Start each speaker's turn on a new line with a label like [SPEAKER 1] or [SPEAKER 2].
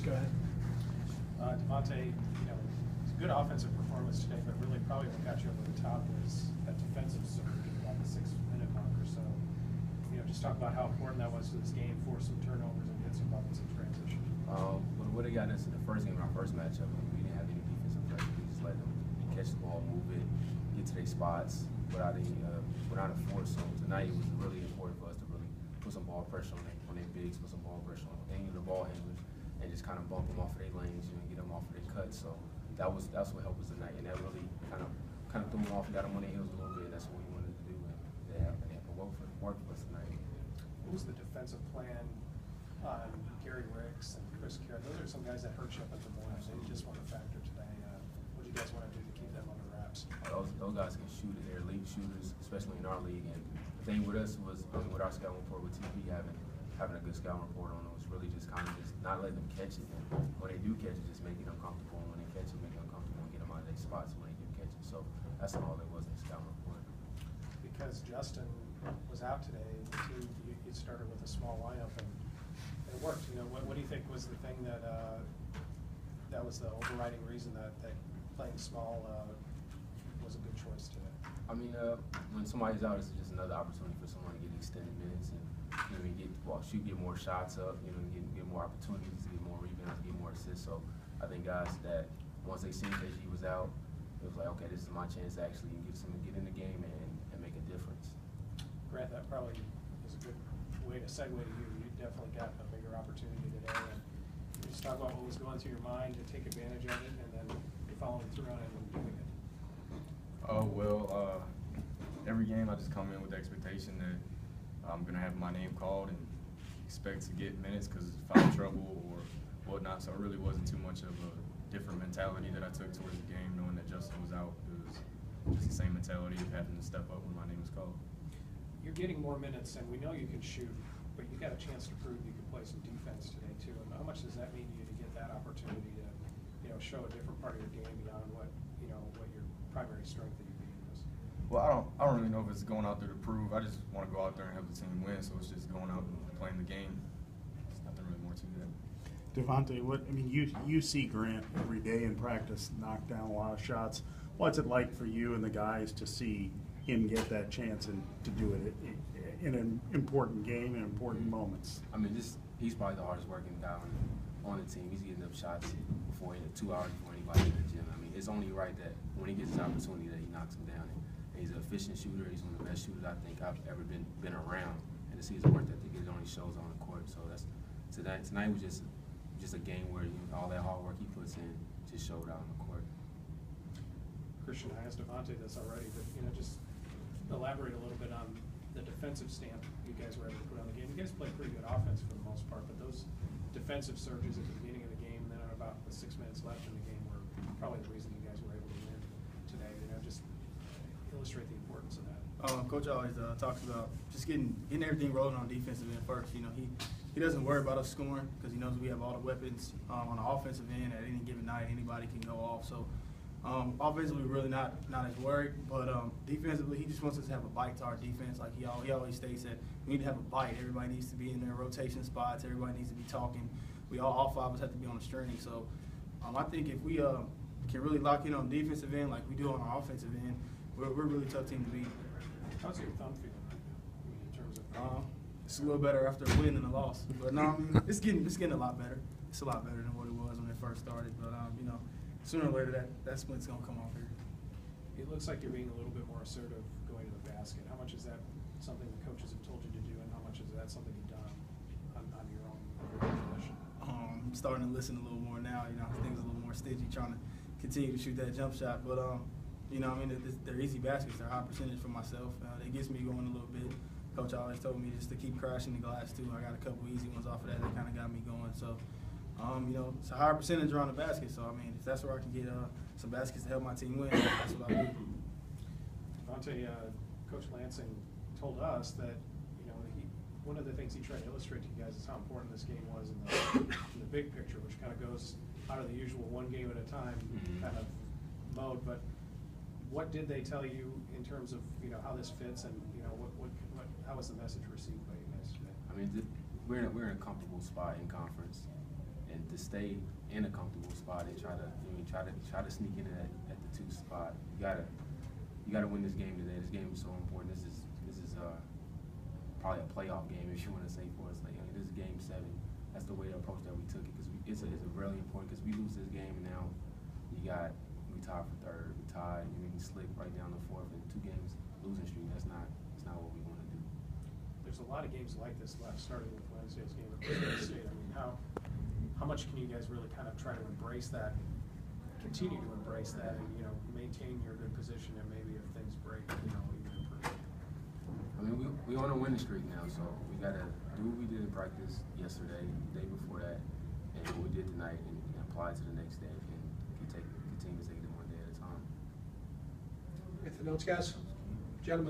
[SPEAKER 1] Coach, go ahead.
[SPEAKER 2] Devontae, it's a good offensive performance today, but really probably what got you over the top was that defensive surge at about the 6-minute mark or so. Just talk about how important that was to this game, force some turnovers and get some buckets in transition.
[SPEAKER 3] Well, what they got us in the first game, in our first matchup, we didn't have any defensive pressure. We just let them catch the ball, move it, get to their spots without a force. So tonight it was really important for us to really put some ball pressure on their bigs, put some ball pressure on any of the ball handlers, and just kind of bump them off of their lanes, get them off of their cuts. So that's what helped us tonight, and that really kind of threw them off and got them on their heels a little bit. That's what we wanted to do, and they have work for us tonight.
[SPEAKER 2] What was the defensive plan on Gary Ricks and Chris Carey? Those are some guys that hurt you up at the point. They just want to factor today. What do you guys want to do to keep them under wraps?
[SPEAKER 3] Those guys can shoot it. They're elite shooters, especially in our league. And the thing with us was, with our scouting report, with TP having a good scouting report on them, was really just kind of just not letting them catch it. And when they do catch it, just making them comfortable. And when they catch it, making them comfortable and get them out of their spots when they do catch it. So that's all there was in the scouting report.
[SPEAKER 2] Because Justin was out today, you started with a small lineup and it worked. What do you think was the thing that was the overriding reason that playing small was a good choice today?
[SPEAKER 3] I mean, when somebody's out, it's just another opportunity for someone to get extended minutes and get more shots up, get more opportunities, get more rebounds, get more assists. So I think guys that once they seen that he was out, it was like, okay, this is my chance to actually get in the game and make a difference.
[SPEAKER 2] Grant, that probably is a good way to segue to you. You definitely got a bigger opportunity today. And just talk about what was going through your mind to take advantage of it, and then following through on it and doing it.
[SPEAKER 4] Oh, well, every game I just come in with the expectation that I'm going to have my name called and expect to get minutes because of foul trouble or whatnot. So it really wasn't too much of a different mentality that I took towards the game, knowing that Justin was out. It was just the same mentality of having to step up when my name was called.
[SPEAKER 2] You're getting more minutes, and we know you can shoot, but you got a chance to prove you can play some defense today too. And how much does that mean to you to get that opportunity to, show a different part of your game beyond what your primary strength that you're being is?
[SPEAKER 4] Well, I don't really know if it's going out there to prove. I just want to go out there and help the team win. So it's just going out and playing the game. There's nothing really more to that.
[SPEAKER 1] Devontae, you see Grant every day in practice knock down a lot of shots. What's it like for you and the guys to see him get that chance and to do it in an important game and important moments?
[SPEAKER 3] I mean, he's probably the hardest working guy on the team. He's getting up shots before 2 hours before anybody in the gym. I mean, it's only right that when he gets his opportunity that he knocks him down. And he's an efficient shooter. He's one of the best shooters I think I've ever been around. And to see his work ethic, it only shows on the court. So tonight was just a game where all that hard work he puts in just showed out on the court.
[SPEAKER 2] Christian, I asked Devontae this already, but just elaborate a little bit on the defensive stamp you guys were able to put on the game. You guys played pretty good offense for the most part, but those defensive surges at the beginning of the game and then at about the 6 minutes left in the game were probably the reason you guys were able to win today. Just illustrate the importance of that.
[SPEAKER 5] Coach always talks about just getting everything rolling on defensive end first. He doesn't worry about us scoring because he knows we have all the weapons on the offensive end. At any given night, anybody can go off. So offensively, we're really not as worried. But defensively, he just wants us to have a bite to our defense. Like he always states that we need to have a bite. Everybody needs to be in their rotation spots. Everybody needs to be talking. All 5 of us have to be on the string. So I think if we can really lock in on the defensive end like we do on our offensive end, we're a really tough team to beat.
[SPEAKER 2] How's your thumb feeling right now in terms of
[SPEAKER 5] it's a little better after a win than a loss. But no, it's getting a lot better. It's a lot better than what it was when it first started. But sooner or later that splint's gonna come off here.
[SPEAKER 2] It looks like you're being a little bit more assertive going to the basket. How much is that something the coaches have told you to do, and how much is that something you've done on your own volition?
[SPEAKER 5] I'm starting to listen a little more now. Things a little more stingy, trying to continue to shoot that jump shot. But they're easy baskets. They're high percentage for myself. That gets me going a little bit. Coach always told me just to keep crashing the glass too. I got a couple easy ones off of that kind of got me going. So, it's a higher percentage around the basket. So, if that's where I can get some baskets to help my team win, that's what I'll do.
[SPEAKER 2] Devontae, Coach Lansing told us that, one of the things he tried to illustrate to you guys is how important this game was in the big picture, which kind of goes out of the usual one game at a time kind of mode. But what did they tell you in terms of, how this fits and, how was the message received by you guys today?
[SPEAKER 3] I mean, we're in a comfortable spot in conference, and this stay in a comfortable spot and try to sneak in at the 2 spot. You gotta win this game today. This game is so important. This is probably a playoff game if you want to say for us. Like, I mean, this is game 7. That's the way the approach that we took it, because it's really important, because we lose this game and now we tied for 3rd. We tied, and we slip right down the 4th, and 2 games losing streak. That's not what we want to do.
[SPEAKER 2] There's a lot of games like this left, starting with Wednesday's game at Michigan State. I mean, how much can you guys really kind of try to embrace that, continue to embrace that, and maintain your good position, and maybe if things break, even improve?
[SPEAKER 3] I mean, we on a winning streak now, so we gotta do what we did in practice yesterday, the day before that, and what we did tonight, and apply it to the next day, and continue to take it one day at a time.
[SPEAKER 6] Anything else, guys? Gentlemen,